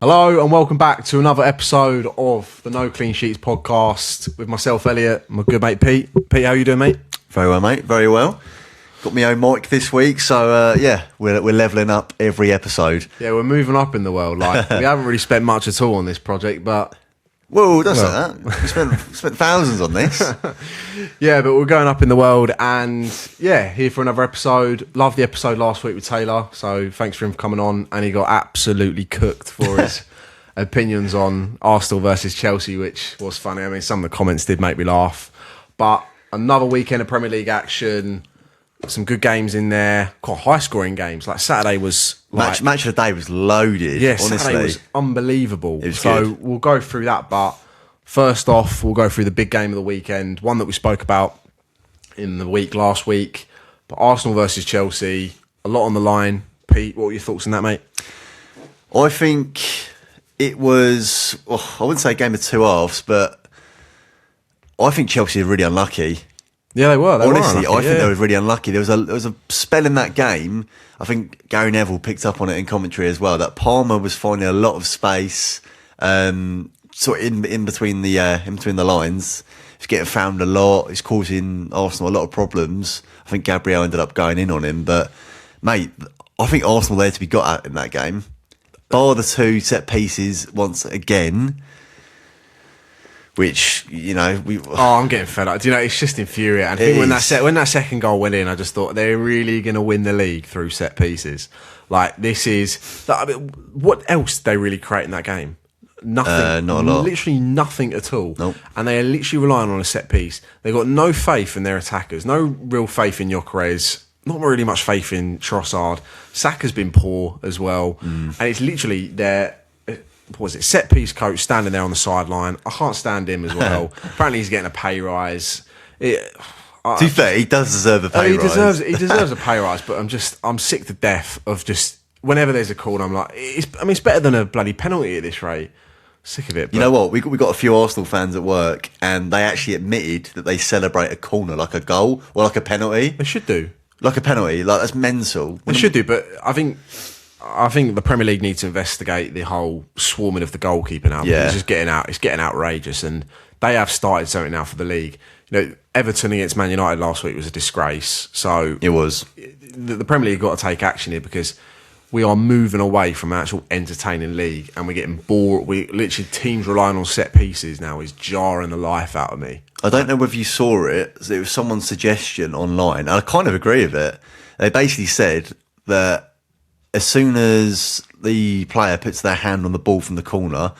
Hello and welcome back to another episode of the No Clean Sheets podcast with myself, Elliot, my good mate Pete. Pete, how you doing, mate? Very well, mate. Very well. Got my own mic this week, so we're levelling up every episode. Yeah, we're moving up in the world. Like we haven't really spent much at all on this project, but Well, that. We spent thousands on this. yeah, but we're going up in the world, and yeah, here for another episode. Loved the episode last week with Taylor, so thanks for him for coming on, and he got absolutely cooked for his opinions on Arsenal versus Chelsea, which was funny. I mean, some of the comments did make me laugh, but another weekend of Premier League action. Some good games in there, quite high-scoring games. Like Saturday was like, match of the day was loaded. yeah, honestly, Saturday was unbelievable. It was so good. we'll go through that, but first off, we'll go through the big game of the weekend, one that we spoke about in the week last week. But Arsenal versus Chelsea, a lot on the line. Pete, what were your thoughts on that, mate? I think it was. I wouldn't say a game of two halves, but I think Chelsea are really unlucky. Yeah, they were. Honestly, I think they were really unlucky. There was a spell in that game. I think Gary Neville picked up on it in commentary as well. That Palmer was finding a lot of space, sort of in between the lines. He's getting found a lot. He's causing Arsenal a lot of problems. I think Gabriel ended up going in on him, but mate, I think Arsenal were there to be got at in that game. Bar the two set pieces once again. Which, I'm getting fed up. Do you know, it's just infuriating. I think when that second goal went in, I just thought they're really going to win the league through set pieces. Like, this is... I mean, what else did they really create in that game? Nothing. Not a lot. Literally nothing at all. Nope. And they are literally relying on a set piece. They've got no faith in their attackers. No real faith in Gyökeres. Not really much faith in Trossard. Saka's been poor as well. And it's literally their... set piece coach standing there on the sideline. I can't stand him as well. Apparently he's getting a pay rise. To be fair, he does deserve a pay rise. He deserves a pay rise, but I'm sick to death of just whenever there's a call, I'm like, it's better than a bloody penalty at this rate. Sick of it. But. You know what? We got a few Arsenal fans at work, and they actually admitted that they celebrate a corner like a goal or like a penalty. They should do. Like a penalty, like that's mental. They should do, but I think the Premier League needs to investigate the whole swarming of the goalkeeper now. Yeah. It's just getting outrageous, and they have started something now for the league. Everton against Man United last week was a disgrace. So It was. The Premier League got to take action here because we are moving away from an actual entertaining league, and we're getting bored. We literally teams relying on set pieces now is jarring the life out of me. I don't know whether you saw it. It was someone's suggestion online, and I kind of agree with it. They basically said that as soon as the player puts their hand on the ball from the corner,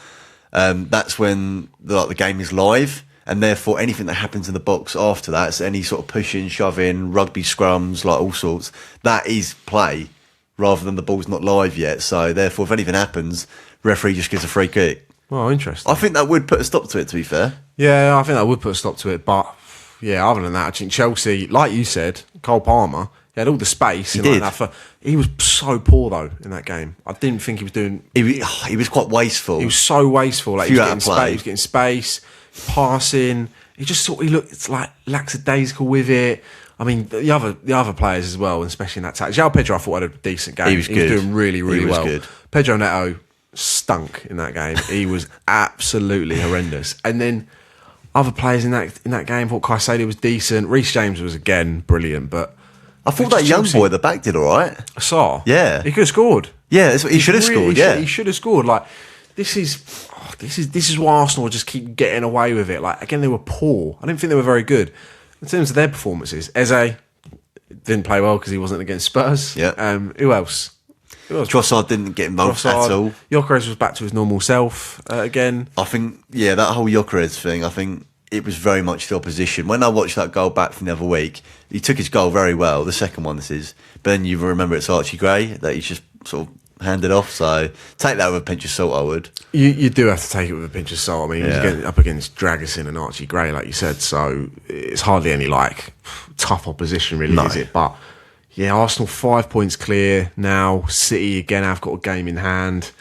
that's when the game is live, and therefore anything that happens in the box after that, so any sort of pushing, shoving, rugby scrums, like all sorts, that is play rather than the ball's not live yet. So therefore, if anything happens, referee just gives a free kick. Oh, interesting. I think that would put a stop to it, to be fair. Yeah, I think that would put a stop to it. But yeah, other than that, I think Chelsea, like you said, Cole Palmer, he had all the space. He did. He was so poor though in that game. I didn't think he was doing. He was quite wasteful. He was so wasteful. Like he Few was out getting of play. space. He was getting space, passing. He looked like lackadaisical with it. I mean, the other players as well, and especially in that attack. João Pedro, I thought had a decent game. He was good. Doing really, really well. Good. Pedro Neto stunk in that game. He was absolutely horrendous. And then other players in that game, I thought Caicedo was decent. Reece James was again brilliant, but I thought that young boy at the back did all right. I saw. Yeah. He could have scored. Yeah, he should have scored. Yeah, he should have scored. Like this is why Arsenal just keep getting away with it. Like again, they were poor. I didn't think they were very good in terms of their performances. Eze didn't play well because he wasn't against Spurs. Yeah. Who else? Trossard didn't get involved at all. Gyökeres was back to his normal self again. I think, that whole Gyökeres thing, I think it was very much the opposition. When I watched that goal back from the other week, he took his goal very well, the second one this is, but then you remember it's Archie Gray that he's just sort of handed off, so take that with a pinch of salt, I would. You do have to take it with a pinch of salt. I mean, he's getting up against Dragusin and Archie Gray, like you said, so it's hardly any tough opposition really, is it? But yeah, Arsenal 5 points clear now. City again have got a game in hand.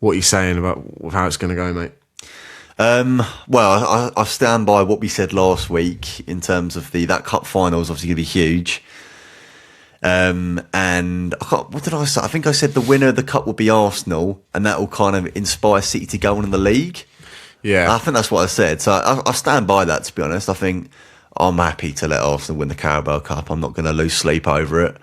What are you saying about how it's going to go, mate? Well, I stand by what we said last week in terms of that cup final is obviously going to be huge. And what did I say? I think I said the winner of the cup will be Arsenal, and that will kind of inspire City to go on in the league. Yeah. I think that's what I said. So I stand by that, to be honest. I think I'm happy to let Arsenal win the Carabao Cup. I'm not going to lose sleep over it.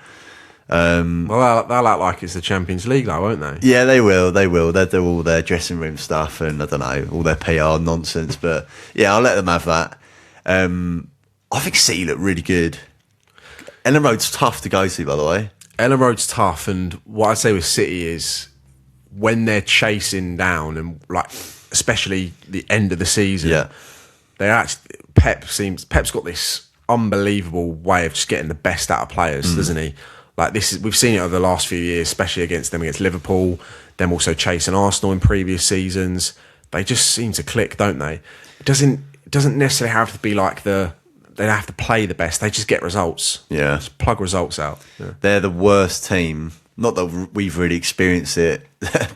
Well, they'll act like it's the Champions League, though, won't they? Yeah, they will. They'll do all their dressing room stuff and, I don't know, all their PR nonsense. But yeah, I'll let them have that. I think City look really good. Ellen Road's tough to go to, by the way. Ellen Road's tough, and what I say with City is when they're chasing down and like, especially the end of the season, Yeah. they actually Pep's got this unbelievable way of just getting the best out of players, doesn't he? Like we've seen it over the last few years, especially against Liverpool, them also chasing Arsenal in previous seasons. They just seem to click, don't they? It doesn't necessarily have to be like they don't have to play the best. They just get results. Yeah. Just plug results out. Yeah. They're the worst team. Not that we've really experienced it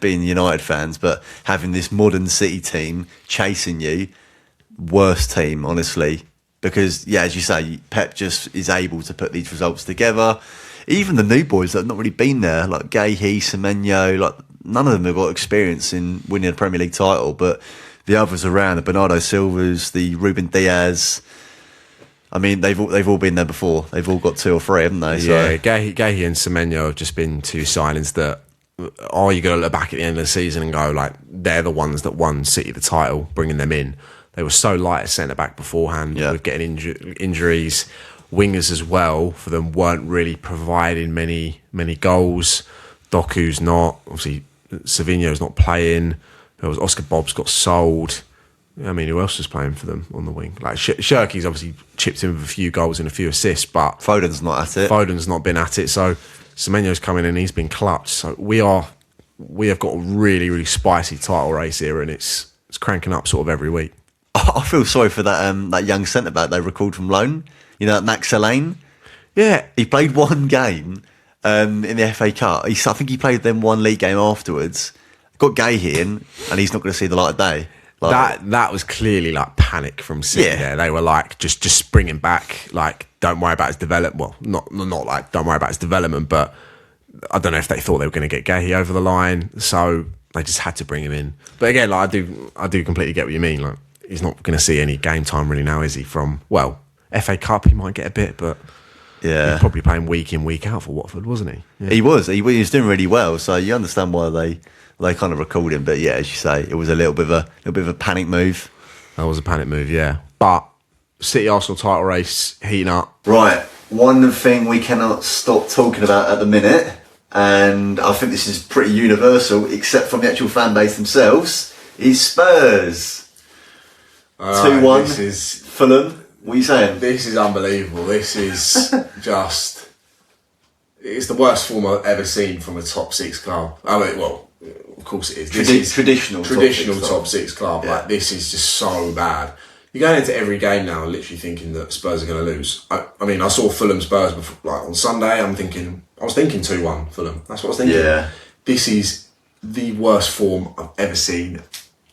being United fans, but having this modern City team chasing you, worst team, honestly. Because, yeah, as you say, Pep just is able to put these results together. Even the new boys that have not really been there, like Gahey, Semenyo, like none of them have got experience in winning a Premier League title, but the others around, the Bernardo Silvas, the Ruben Diaz, I mean, they've all been there before. They've all got 2 or 3, haven't they? Yeah, Gahey and Semenyo have just been 2 signings that, are you going to look back at the end of the season and go, like, they're the ones that won City the title, bringing them in. They were so light at centre-back beforehand with getting injuries. Wingers as well, for them, weren't really providing many goals. Doku's not. Obviously, Savinho's not playing. Oscar Bobb's got sold. I mean, who else was playing for them on the wing? Like Shirky's obviously chipped in with a few goals and a few assists, but Foden's not at it. Foden's not been at it. So Semenyo's coming in, he's been clutch. So we have got a really, really spicy title race here, and it's cranking up sort of every week. I feel sorry for that young centre back they recalled from loan. You know, Max Elaine. Yeah, he played one game in the FA Cup. I think he played them one league game afterwards. Got Gahey in, and he's not going to see the light of day. That was clearly like panic from City. Yeah. There, they were like just bring him back. Like, don't worry about his development. Well, not like don't worry about his development, but I don't know if they thought they were going to get Gahey over the line, so they just had to bring him in. But again, like I do completely get what you mean. Like, he's not going to see any game time really now, is he? From FA Cup, he might get a bit, but he's probably playing week in, week out for Watford, wasn't he? Yeah. He was doing really well, so you understand why they kind of recalled him. But yeah, as you say, it was a little bit of a panic move. That was a panic move, yeah. But City Arsenal title race heating up. Right, one thing we cannot stop talking about at the minute, and I think this is pretty universal, except from the actual fan base themselves, is Spurs. 2-1. This is Fulham. What are you saying? This is unbelievable. This is just... It's the worst form I've ever seen from a top 6 club. I mean, well, of course it is. This is traditional top 6 club. Yeah. Like, this is just so bad. You're going into every game now literally thinking that Spurs are going to lose. I mean, I saw Fulham Spurs before, like on Sunday. I was thinking 2-1 Fulham. That's what I was thinking. Yeah. This is the worst form I've ever seen.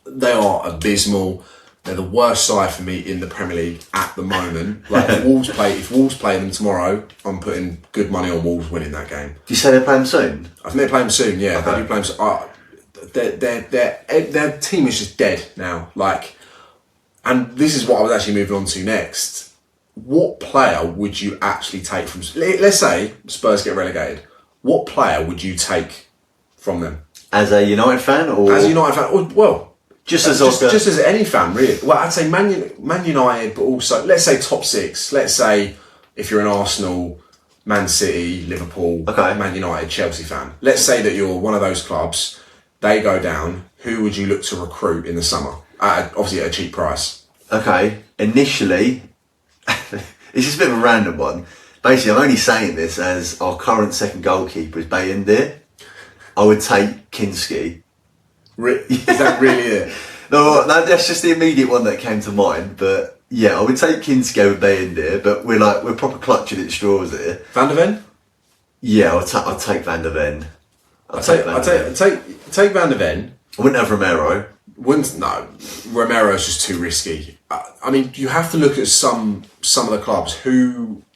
They are abysmal. They're the worst side for me in the Premier League at the moment. Like, if Wolves play them tomorrow, I'm putting good money on Wolves winning that game. Do you say they're playing soon? I think they're playing soon. Yeah, Okay. they do play soon. Their team is just dead now. Like, and this is what I was actually moving on to next. What player would you actually take from? Let's say Spurs get relegated. What player would you take from them? As a United fan, or as a United fan? Well. Just as any fan, really. Well, I'd say Man United, but also, let's say top 6. Let's say if you're an Arsenal, Man City, Liverpool, Man United, Chelsea fan. Let's say that you're one of those clubs. They go down. Who would you look to recruit in the summer? Obviously at a cheap price. Okay. Initially, it's just a bit of a random one. Basically, I'm only saying this as our current second goalkeeper is Bayindir. I would take Kinski. Is that really it? No, that's just the immediate one that came to mind. But yeah, I would take Kinski over Bayindir, but we're proper clutching at straws here. Van der Ven? Yeah, I'll take Van der Ven. I'll take Van der Ven. I wouldn't have Romero. No, Romero's just too risky. I mean, you have to look at some of the clubs.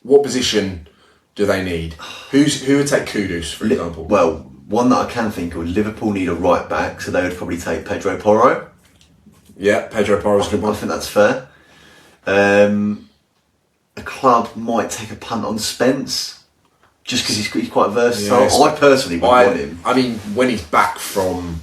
What position do they need? Who would take Kudus, for example? Well, one that I can think of, Liverpool need a right back, so they would probably take Pedro Porro. Yeah, Pedro Porro's a good I one. think that's fair. A club might take a punt on Spence, just because he's quite versatile. Yeah, I personally would want him. I mean, when he's back from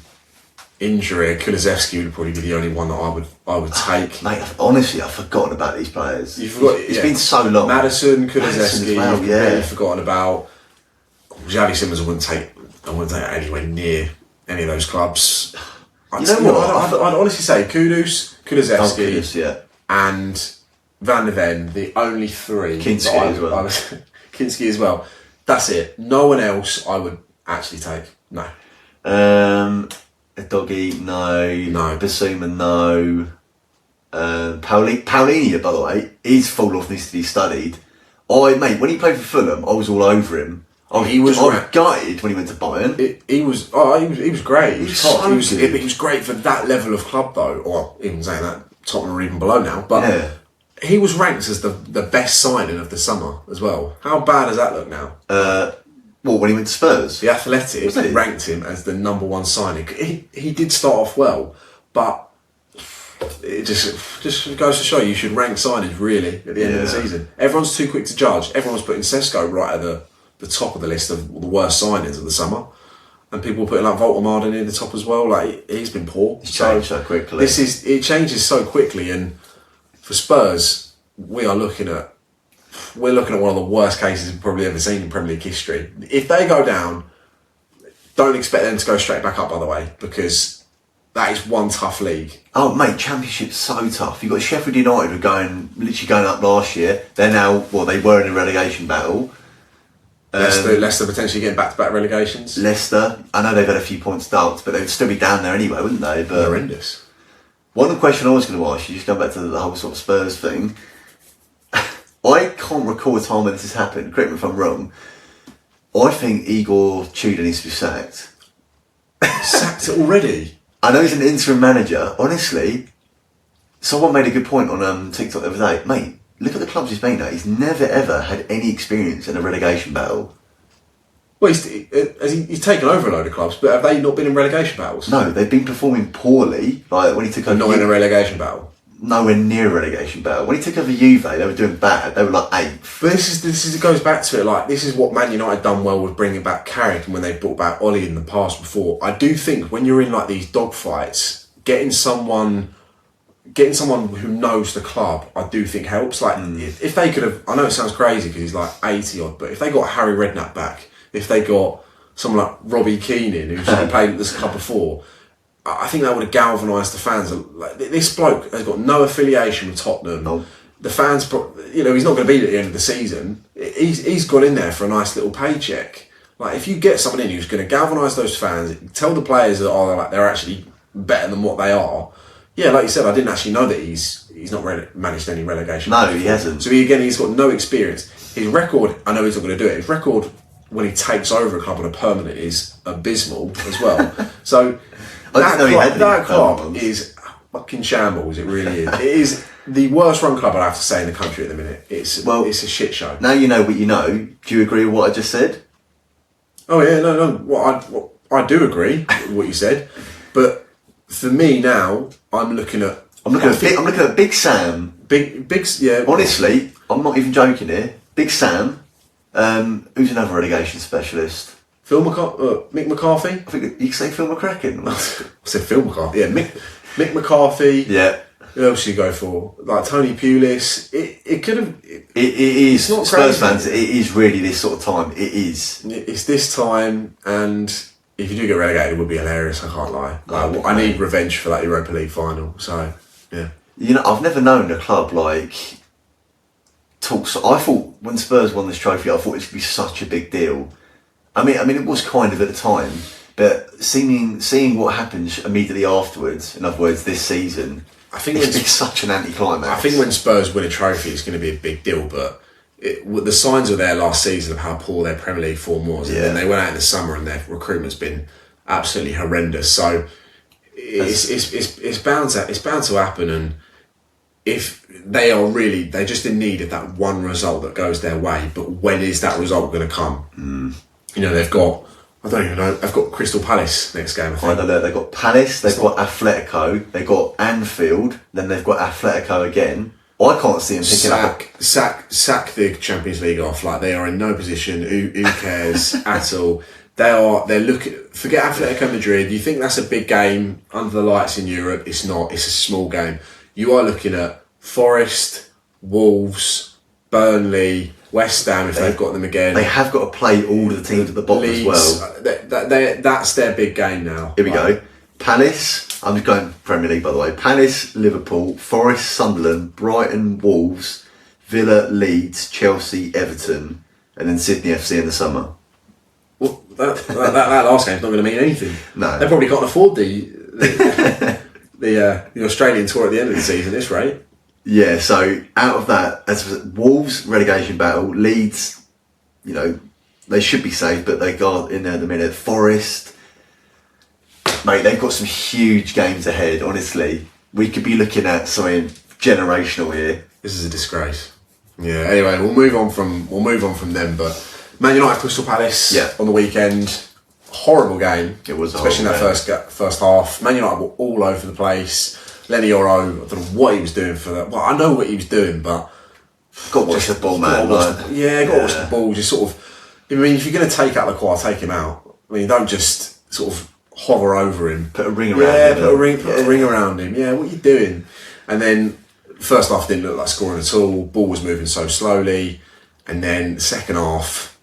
injury, Kulusevski would probably be the only one that I would take. Mate, honestly, I've forgotten about these players. It's been so long. Madison, Kulusevski, as well, you've yeah. completely forgotten about. Xavi Simons I wouldn't take anywhere near any of those clubs. I'd honestly say Kulusevski, Kudus, yeah. and Van der Ven, the only three. Kinski as well. Kinski as well. That's it. No one else I would actually take. No. Doggy, no. No. Basuma, no. Paulinho, by the way, his fall off needs to be studied. Mate, when he played for Fulham, I was all over him. I was gutted when he went to Bayern. He was great. He was top. He was great for that level of club, though. Or even saying that, Tottenham are even below now. But yeah. He was ranked as the best signing of the summer as well. How bad does that look now? When he went to Spurs? The Athletic ranked him as the number one signing. He did start off well, but it just goes to show you should rank signings really at the end of the season. Everyone's too quick to judge. Everyone's putting Sesko right at the top of the list of the worst signings of the summer, and people putting like Voltemade near the top as well. Like he's been poor. It's changed so quickly. It changes so quickly, and for Spurs, we're looking at one of the worst cases we've probably ever seen in Premier League history. If they go down, don't expect them to go straight back up, by the way, because that is one tough league. Oh, mate, Championship's so tough. You've got Sheffield United who are literally going up last year. They're now, they were in a relegation battle. Leicester potentially getting back-to-back relegations. Leicester, I know they've had a few points ducked, but they'd still be down there anyway, wouldn't they? But horrendous. One question I was going to ask you, just going back to the whole sort of Spurs thing. I can't recall a time when this has happened. Correct me if I'm wrong. I think Igor Tudor needs to be sacked. Sacked already? I know he's an interim manager. Honestly, someone made a good point on TikTok the other day. Mate, look at the clubs he's been at. He's never ever had any experience in a relegation battle. Well, he's taken over a load of clubs, but have they not been in relegation battles? No, they've been performing poorly. Like when he took over, not in a relegation battle. Nowhere near a relegation battle. When he took over Juve, they were doing bad. They were like 8th. But it goes back to it. Like this is what Man United done well with bringing back Carrick, and when they brought back Ollie in the past before. I do think when you're in like these dogfights, getting someone who knows the club, I do think helps. Like if they could have, I know it sounds crazy because he's like 80 odd, but if they got Harry Redknapp back, if they got someone like Robbie Keane in who's played at this club before, I think that would have galvanised the fans. Like this bloke has got no affiliation with Tottenham. No. The fans, he's not going to be at the end of the season. He's gone in there for a nice little paycheck. Like if you get someone in who's going to galvanise those fans, tell the players that they're actually better than what they are. Yeah, like you said, I didn't actually know that he's not managed any relegation. No, he hasn't. So he's got no experience. His record, I know he's not going to do it. His record when he takes over a club on a permanent is abysmal as well. So that club is fucking shambles. It really is. It is the worst run club I have to say in the country at the minute. It's a shit show. Now you know what you know. Do you agree with what I just said? Oh yeah, no. I do agree with what you said, but for me now, I'm looking at Big Sam. Big, yeah. Honestly, I'm not even joking here. Big Sam, who's another relegation specialist. Mick McCarthy. I think you can say Phil McCracken. I said Phil McCarthy. Yeah, Mick McCarthy. Yeah. Who else do you go for? Like Tony Pulis. It could have. It is. Not Spurs crazy. fans. It is really this sort of time. It is. It's this time, and if you do get relegated, it would be hilarious. I can't lie. I need revenge for that Europa League final. So yeah. You know, I've never known a club like talk. So I thought when Spurs won this trophy, I thought it would be such a big deal. I mean, it was kind of at the time, but seeing what happens immediately afterwards, in other words, this season, I think it's such an anticlimax. I think when Spurs win a trophy, it's going to be a big deal, but the signs were there last season of how poor their Premier League form was, and then they went out in the summer and their recruitment's been absolutely horrendous. So it's bound to happen, and if they are really, they're just in need of that one result that goes their way. But when is that result going to come? You know, they've got, I don't even know, they've got Crystal Palace next game, I think. I don't know, they've got Palace, they've got Atletico, they've got Anfield, then they've got Atletico again. I can't see them picking sack the Champions League off. Like, they are in no position. Who cares at all? They're looking. Forget Atletico Madrid. You think that's a big game under the lights in Europe? It's not. It's a small game. You are looking at Forest, Wolves, Burnley, West Ham. If they've got them again, They have got to play all of the teams at the bottom Leeds, as well. That's their big game now. Here we go. Palace. I'm just going Premier League, by the way. Palace, Liverpool, Forest, Sunderland, Brighton, Wolves, Villa, Leeds, Chelsea, Everton, and then Sydney FC in the summer. Well, that last game's not going to mean anything. No. They probably can't afford the Australian tour at the end of the season, this rate. Yeah, so out of that, as Wolves, relegation battle, Leeds, you know, they should be safe, but they got in there at the minute. Forest, mate, they've got some huge games ahead, honestly. We could be looking at something generational here. This is a disgrace. Yeah, anyway, we'll move on from them, but Man United Crystal Palace on the weekend. Horrible game. It was, especially in that first half. Man United were all over the place. Lenny Oro, I don't know what he was doing for that. Well, I know what he was doing, but got to watch the ball, man. Got to watch the ball. Just sort of. I mean, if you're going to take out the quad, take him out. I mean, don't just sort of hover over him. Put a ring around him. Put a ring around him. Yeah, what are you doing? And then first half didn't look like scoring at all. Ball was moving so slowly, and then second half,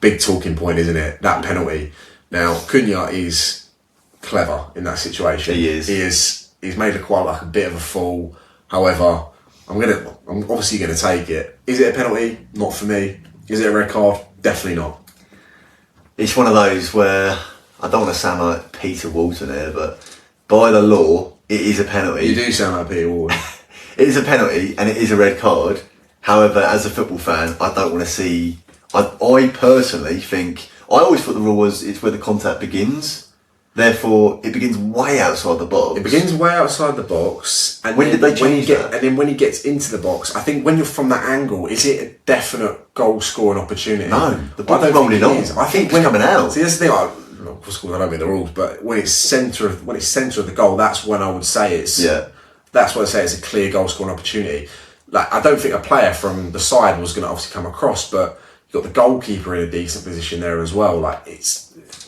big talking point, isn't it? That penalty. Now Cunha is clever in that situation. He is. He's made it quite like a bit of a fool. However, I'm obviously gonna take it. Is it a penalty? Not for me. Is it a red card? Definitely not. It's one of those where I don't want to sound like Peter Walton here, but by the law, it is a penalty. You do sound like Peter Walton. It is a penalty and it is a red card. However, as a football fan, I don't want to see. I personally think, I always thought the rule was it's where the contact begins. Therefore, it begins way outside the box. It begins way outside the box. And when did they change that? And then when he gets into the box, I think when you're from that angle, is it a definite goal scoring opportunity? No, the ball's rolling on. I think it's coming out. See, that's the thing. Of course, I don't mean the rules, but when it's centre of the goal, that's when I would say it's. Yeah. That's when I say it's a clear goal scoring opportunity. Like, I don't think a player from the side was going to obviously come across, but you've got the goalkeeper in a decent position there as well. Like, it's.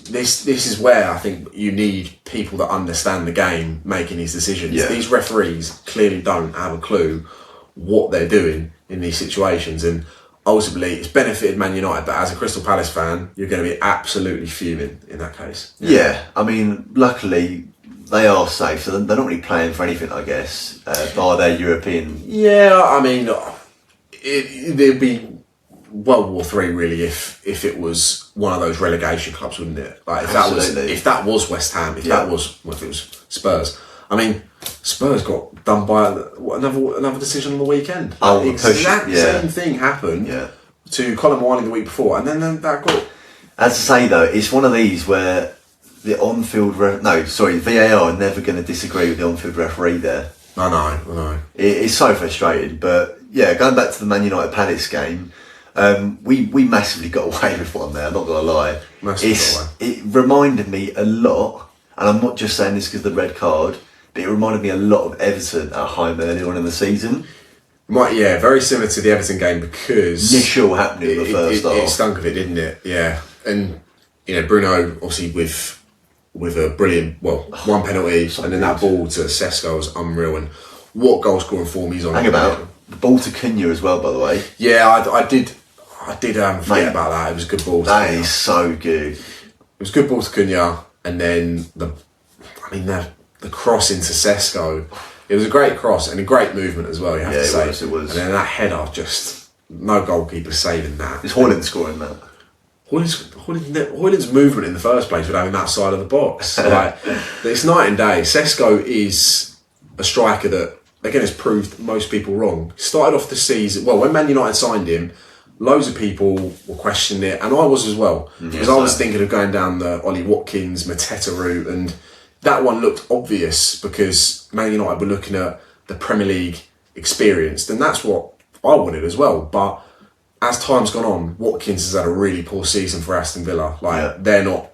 This is where I think you need people that understand the game making these decisions. Yeah. These referees clearly don't have a clue what they're doing in these situations, and ultimately it's benefited Man United, but as a Crystal Palace fan, you're going to be absolutely fuming in that case. Yeah, I mean, luckily they are safe, so they're not really playing for anything, I guess, by their European... Yeah, I mean, it'd be World War III really if it was one of those relegation clubs, wouldn't it? Like if that was West Ham, if it was Spurs. I mean, Spurs got done by another decision on the weekend. Oh, the exact same thing happened to Colin Wiley the week before, and then that got. As I say though, it's one of these where the on-field VAR are never going to disagree with the on-field referee there. I know. It's so frustrating, but yeah, going back to the Man United Palace game. We massively got away with one there, I'm not going to lie. It reminded me a lot, and I'm not just saying this because of the red card, but it reminded me a lot of Everton at home earlier on in the season. Very similar to the Everton game because... Initial happening in the first half. It stunk of it, didn't it? Yeah. And, Bruno, obviously with a brilliant, one penalty, and then that ball to Sesko was unreal, and what goal scoring form he's on. Hang about. The ball to Cunha as well, by the way. Yeah, I did forget about that. It was a good ball to Cunha. That is so good. It was a good ball to Cunha, and then the cross into Sesko. It was a great cross and a great movement as well, you have to say. It was. And then that header, just no goalkeeper saving that. It's Haaland scoring that. Haaland's movement in the first place with having that side of the box. It's night and day. Sesko is a striker that, again, has proved most people wrong. Started off the season, when Man United signed him, loads of people were questioning it, and I was as well. Because I was thinking of going down the Ollie Watkins, Mateta route, and that one looked obvious because Man United were looking at the Premier League experience, then that's what I wanted as well. But as time's gone on, Watkins has had a really poor season for Aston Villa. They're not.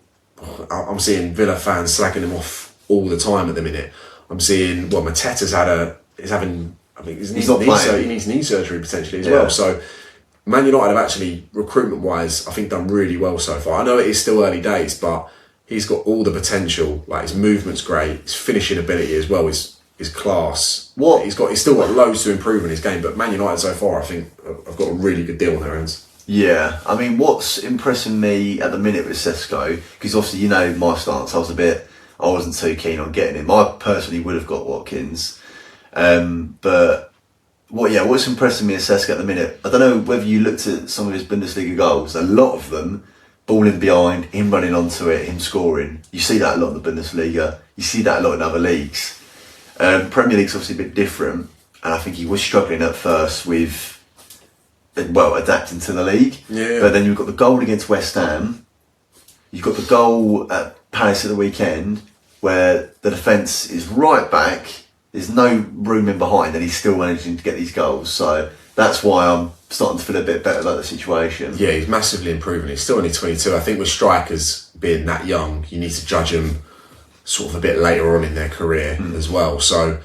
I'm seeing Villa fans slagging him off all the time at the minute. I'm seeing Mateta's having. I think he needs knee surgery potentially as well. So Man United have actually, recruitment wise, I think done really well so far. I know it is still early days, but he's got all the potential. Like, his movement's great, his finishing ability as well is class. He's still got loads to improve in his game, but Man United so far, I think, have got a really good deal on their hands. Yeah, I mean, what's impressing me at the minute with Sesko, because obviously you know my stance, I wasn't too keen on getting him. I personally would have got Watkins, but what's impressing me with Sesko at the minute, I don't know whether you looked at some of his Bundesliga goals. A lot of them, balling behind, him running onto it, him scoring. You see that a lot in the Bundesliga. You see that a lot in other leagues. Premier League's obviously a bit different, and I think he was struggling at first with adapting to the league. Yeah. But then you've got the goal against West Ham. You've got the goal at Palace at the weekend where the defence is right back. There's no room in behind, and he's still managing to get these goals. So that's why I'm starting to feel a bit better about the situation. Yeah, he's massively improving. He's still only 22. I think with strikers being that young, you need to judge them sort of a bit later on in their career as well. So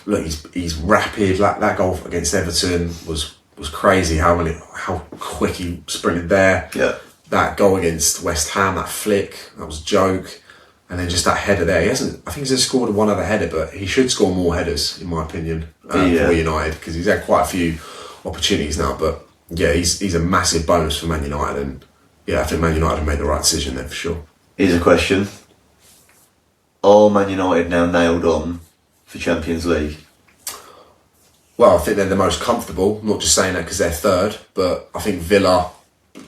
look, he's rapid. Like, that goal against Everton was crazy. How quick he sprinted there. Yeah. That goal against West Ham, that flick, that was a joke. And then just that header there. I think he's just scored one other header, but he should score more headers, in my opinion, for United, because he's had quite a few opportunities now. But yeah, he's a massive bonus for Man United, and yeah, I think Man United have made the right decision there for sure. Here's a question: are Man United now nailed on for Champions League? Well, I think they're the most comfortable. I'm not just saying that because they're third, but I think Villa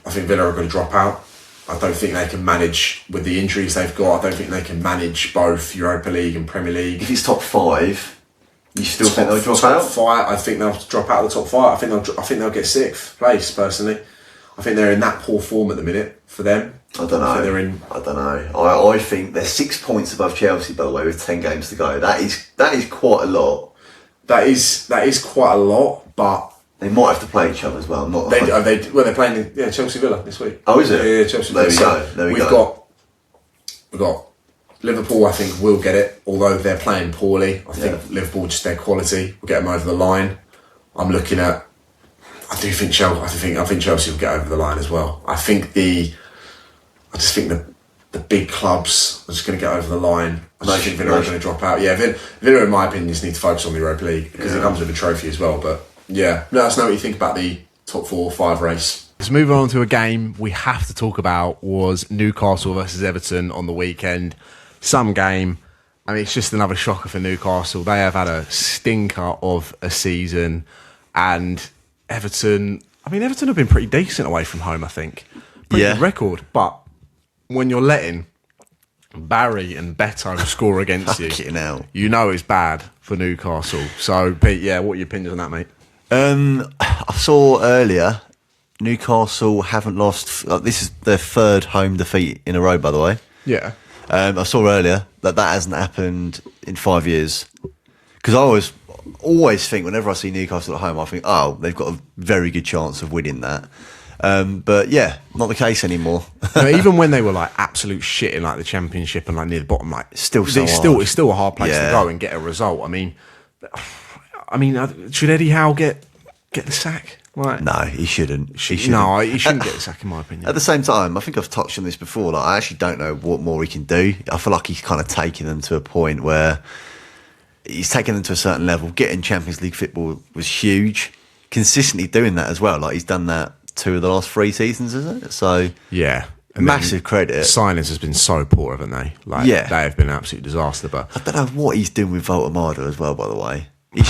are going to drop out. I don't think they can manage with the injuries they've got. I don't think they can manage both Europa League and Premier League. If it's top five, you still think they'll drop out? Top five, I think they'll drop out of the top five. I think they'll get sixth place personally. I think they're in that poor form at the minute for them. I don't know. I don't know. I think they're 6 points above Chelsea, by the way, with 10 games to go. That is quite a lot. That is quite a lot, but they might have to play each other as well. They're playing Chelsea Villa this week. Oh, is it? Yeah, Chelsea Villa. There we go. We've got Liverpool, I think, will get it, although they're playing poorly. I think Liverpool, just their quality, will get them over the line. I think Chelsea will get over the line as well. I just think the big clubs are just going to get over the line. I just think Villa are going to drop out. Yeah, Villa, in my opinion, just need to focus on the Europa League because it comes with a trophy as well. But yeah, let us know what you think about the top 4-5 race. Let's move on to a game we have to talk about. Was Newcastle versus Everton on the weekend. Some game. I mean, it's just another shocker for Newcastle. They have had a stinker of a season, and Everton have been pretty decent away from home, I think. Pretty good record, but when you're letting Barry and Beto score against you, you know it's bad for Newcastle. So, Pete, what are your opinions on that, mate? I saw earlier Newcastle haven't lost. This is their third home defeat in a row, by the way. Yeah. I saw earlier that hasn't happened in 5 years. Because I always think whenever I see Newcastle at home, I think, they've got a very good chance of winning that. But yeah, not the case anymore. Even when they were like absolute shit in like the Championship and like near the bottom, like it's still a hard place to go and get a result. I mean, should Eddie Howe get the sack? Like, no, he shouldn't. He shouldn't get the sack, in my opinion. At the same time, I think I've touched on this before. Like, I actually don't know what more he can do. I feel like he's kind of taking them to a point where he's taken them to a certain level. Getting Champions League football was huge. Consistently doing that as well. Like, he's done that 2 of the last 3 seasons, isn't it? So yeah, and massive credit. Signings has been so poor, haven't they? Like, they have been an absolute disaster. But I don't know what he's doing with Voltamada as well. By the way, is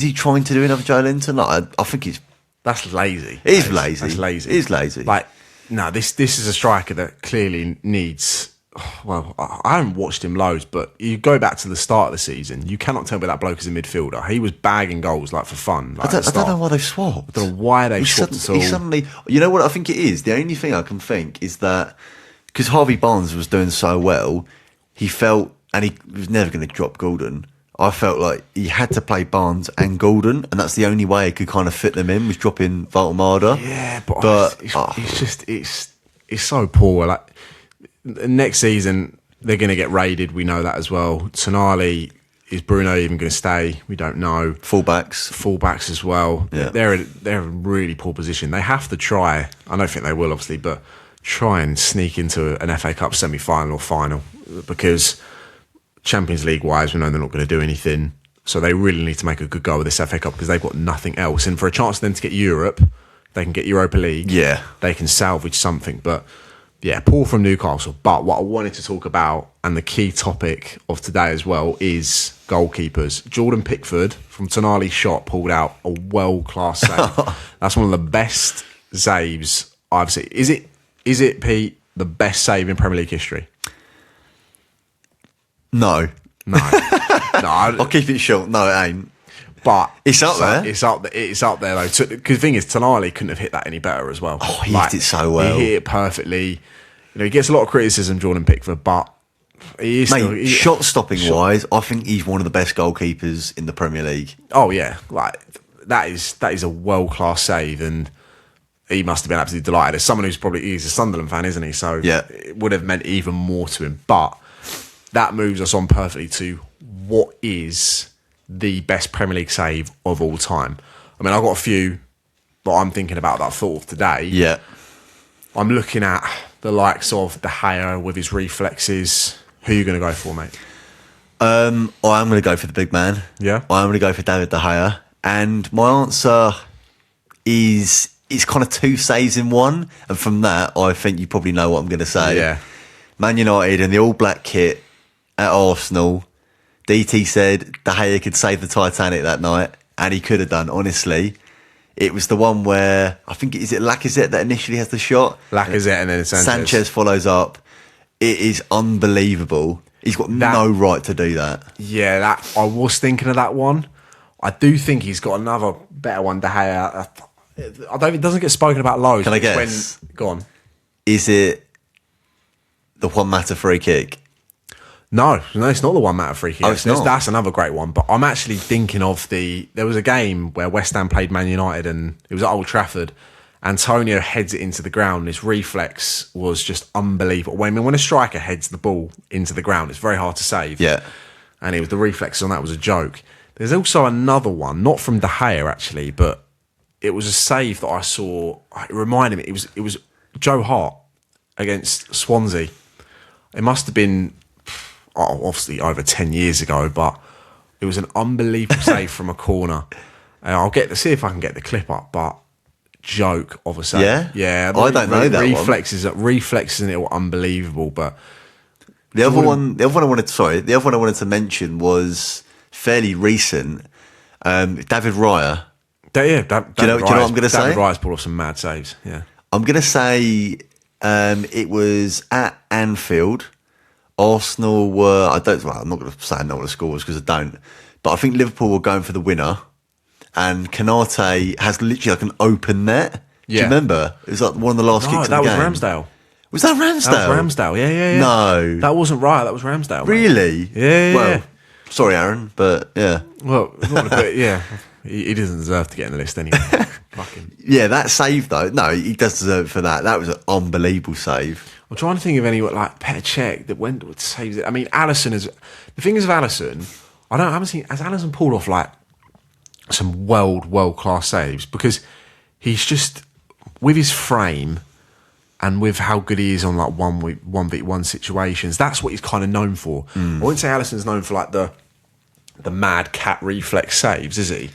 he trying to do another Joe Linton? Like, I think that's lazy. He's lazy. That's lazy. He's lazy. Like, no, this is a striker that clearly needs. Well, I haven't watched him loads, but you go back to the start of the season, you cannot tell me that bloke is a midfielder. He was bagging goals like for fun. Like, I don't know why they've swapped. I don't know why they swapped at all. Suddenly, you know what I think it is? The only thing I can think is that because Harvey Barnes was doing so well, he felt, and he was never going to drop Gordon. I felt like he had to play Barnes and Gordon, and that's the only way he could kind of fit them in, was dropping Valtamada. Yeah, but it's just it's so poor. Like next season, they're going to get raided. We know that as well. Tonali, is Bruno even going to stay? We don't know. Fullbacks as well. Yeah. They're in a really poor position. They have to try. I don't think they will, obviously, but try and sneak into an FA Cup semi-final or final, because Champions League wise, we know they're not going to do anything. So they really need to make a good go with this FA Cup, because they've got nothing else. And for a chance then to get Europe, they can get Europa League. Yeah. They can salvage something. But yeah, poor from Newcastle. But what I wanted to talk about, and the key topic of today as well, is goalkeepers. Jordan Pickford from Tonali's shot pulled out a world-class save. That's one of the best saves I've seen. Is it, Pete, the best save in Premier League history? No. No. I'll keep it short. No, it ain't. But it's up there. It's up there, though. Because the thing is, Tonali couldn't have hit that any better as well. Oh, he hit it so well. He hit it perfectly. You know, he gets a lot of criticism, Jordan Pickford, but he is still... shot stopping wise, I think he's one of the best goalkeepers in the Premier League. Oh, yeah. Like, that is a world-class save, and he must have been absolutely delighted. As someone he's a Sunderland fan, isn't he? So yeah, it would have meant even more to him. But that moves us on perfectly to what is the best Premier League save of all time. I mean, I've got a few that I'm thinking about that I thought of today. Yeah. I'm looking at the likes of De Gea with his reflexes. Who are you going to go for, mate? I'm going to go for the big man. Yeah? I'm going to go for David De Gea. And my answer is... it's kind of two saves in one. And from that, I think you probably know what I'm going to say. Yeah. Man United in the all-black kit at Arsenal. DT said De Gea could save the Titanic that night. And he could have done, honestly. It was the one where, I think, is it Lacazette that initially has the shot? Lacazette and then Sanchez follows up. It is unbelievable. He's got no right to do that. Yeah, I was thinking of that one. I do think he's got another better one, De Gea. It doesn't get spoken about loads. Can I guess? Go on. Is it the Juan Mata free kick? No, it's not the one Mata free kick. Oh, it's not? That's another great one. But I'm actually thinking of there was a game where West Ham played Man United, and it was at Old Trafford. Antonio heads it into the ground. His reflex was just unbelievable. When a striker heads the ball into the ground, it's very hard to save. Yeah. And the reflex on that was a joke. There's also another one, not from De Gea actually, but it was a save that I saw. It reminded me. It was Joe Hart against Swansea. It must have been obviously over 10 years ago, but it was an unbelievable save from a corner. And I'll see if I can get the clip up, but joke of a save. Yeah. I don't know that reflexes in it were unbelievable, but the other one I wanted to mention was fairly recent. David Raya. Do you know what I'm going to say? David Raya's pulled off some mad saves. Yeah, I'm going to say it was at Anfield. Arsenal were. I'm not going to say I know what the score was because I don't. But I think Liverpool were going for the winner, and Canate has literally like an open net. Yeah. Do you remember? It was like one of the last kicks of the game. That was Ramsdale. Was that Ramsdale? That was Ramsdale. Yeah. No, that wasn't Raya. That was Ramsdale. Mate. Really? Yeah. Well, sorry, Aaron, but yeah. Well, yeah. He doesn't deserve to get in the list anyway. Fucking. Yeah, that save though. No, he does deserve it for that. That was an unbelievable save. I'm trying to think of any like Petr Cech that went with saves it. I mean, Alisson is the thing is with Alisson. I haven't seen has Alisson pulled off like some world class saves because he's just with his frame and with how good he is on like 1v1 situations. That's what he's kind of known for. I wouldn't say Alisson's known for like the mad cat reflex saves, is he?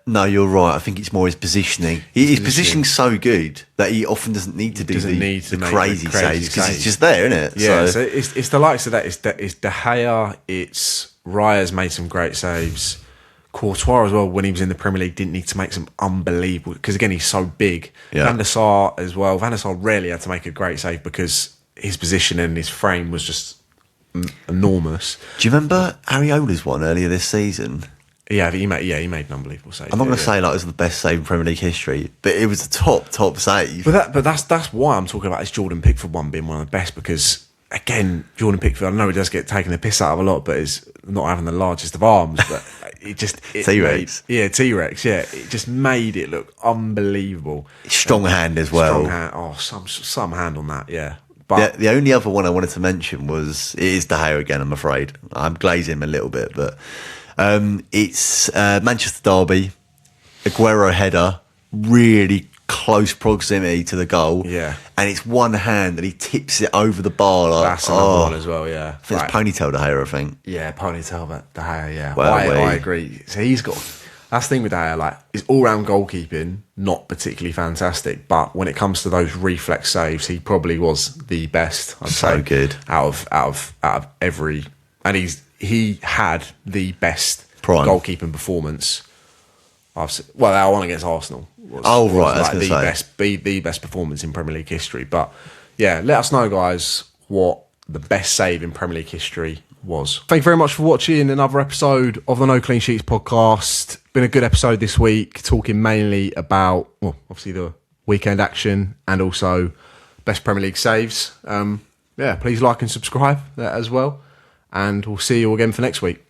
No, you're right. I think it's more his positioning. His positioning's so good that he often doesn't need to do the crazy saves because it's just there, isn't it? Yeah, so it's the likes of that. It's De Gea, it's Raya's made some great saves. Courtois as well, when he was in the Premier League, didn't need to make some unbelievable because again he's so big. Yeah. Van der Sar as well. Van der Sar rarely had to make a great save because his position and his frame was just enormous. Do you remember Ariola's one earlier this season? Yeah, he made an unbelievable save. I'm not going to say like it was the best save in Premier League history, but it was a top save. But that's why I'm talking about this Jordan Pickford one being one of the best because again, Jordan Pickford, I know he does get taken the piss out of a lot, but is not having the largest of arms. But T-Rex. T-Rex. Yeah, it just made it look unbelievable. Strong hand as well. Strong hand. Oh, some hand on that. Yeah. But The only other one I wanted to mention it is De Gea again, I'm afraid. I'm glazing him a little bit, but it's Manchester Derby, Aguero header, really close proximity to the goal. Yeah. And it's one hand and he tips it over the bar. Like, that's another one as well, yeah. I think it's ponytail De Gea, I think. Yeah, ponytail, but De Gea, yeah. Well, I agree. So he's got... That's the thing with De Gea, like, his all-round goalkeeping, not particularly fantastic, but when it comes to those reflex saves, he probably was the best, I'd So say. good. Out of every... And he had the best Prime. goalkeeping performance I've seen. Well, that one against Arsenal was, Oh, right, I was like gonna say. the best performance in Premier League history. But yeah, let us know, guys, what the best save in Premier League history was. Thank you very much for watching another episode of the No Clean Sheets podcast. Been a good episode this week, talking mainly about, well, obviously the weekend action and also best Premier League saves. Yeah, please like and subscribe there as well. And we'll see you again for next week.